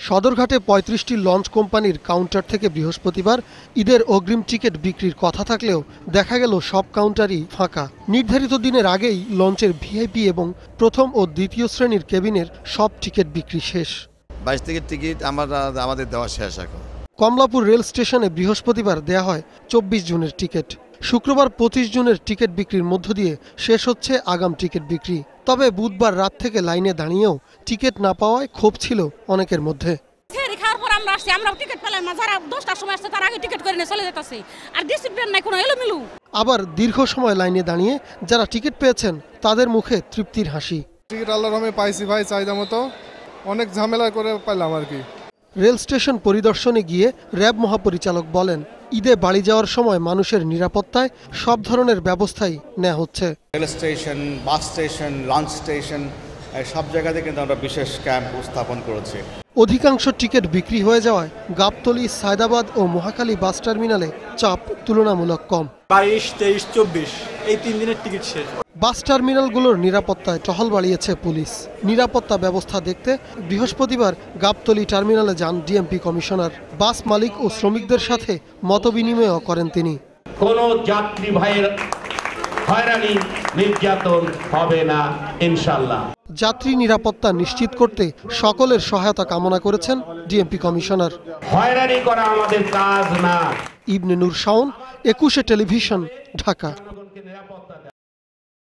সদরঘাটে ৩৫টি launch কোম্পানির counter থেকে বৃহস্পতিবার ঈদের অগ্রিম টিকিট বিক্রির কথা থাকলেও দেখা গেল সব কাউন্টারই ফাঁকা। নির্ধারিত দিনের আগেই লঞ্চের ভিআইপি এবং প্রথম ও দ্বিতীয় শ্রেণীর কেবিনের সব টিকিট বিক্রি শেষ। 22 থেকে টিকিট আমাদের দেওয়া শেষ এখন। কমলাপুর রেল স্টেশনে বৃহস্পতিবার দেয়া হয় 24 জুনের টিকিট। শুক্রবার 25 জুনের টিকিট বিক্রির মধ্য দিয়ে শেষ হচ্ছে আগাম টিকিট বিক্রি। তবে বুধবার রাত থেকে লাইনে দাঁড়িয়েও টিকিট না পাওয়ায় ক্ষোভ ছিল অনেকের মধ্যে। আবার দীর্ঘ সময় লাইনে দাঁড়িয়ে যারা টিকিট পেয়েছেন তাদের মুখে তৃপ্তির হাসি। টিকিট আল্লাহর রহমতে পাইছি ভাই, চাহিদা মতো, অনেক ঝামেলা করে পেলাম আর কি। রেল স্টেশন পরিদর্শনে গিয়ে র্যাব মহাপরিচালক বলেন, ঈদে বাড়ি যাওয়ার সময় মানুষের নিরাপত্তায় সব ধরনের ব্যবস্থাই নেওয়া হচ্ছে। Rail station, bus station, launch station সব জায়গাতে কিন্তু আমরা বিশেষ ক্যাম্প স্থাপন করেছি। অধিকাংশ টিকিট বিক্রি হয়ে যাওয়ায় গাবতলী, সায়দাবাদ ও মহাখালী বাস টার্মিনালে চাপ তুলনামূলক কম। 22, 23, 24 এই 3 দিনের টিকিট শেষ। বাস টার্মিনালগুলোর নিরাপত্তায় টহল বাড়িয়েছে পুলিশ। নিরাপত্তা ব্যবস্থা দেখতে বৃহস্পতিবার গাবতলী টার্মিনালে যান ডিএমপি কমিশনার। বাস মালিক ও শ্রমিকদের সাথে মতবিনিময়ও করেন তিনি। কোনো যাত্রী ভাইয়ের হয়রানি নির্যাতন হবে না ইনশাআল্লাহ। যাত্রী নিরাপত্তা নিশ্চিত করতে সকলের সহায়তা কামনা করেছেন ডিএমপি কমিশনার। হয়রানি করা আমাদের কাজ না। ইবনে নূর শাওন, 21 টেলিভিশন, ঢাকা।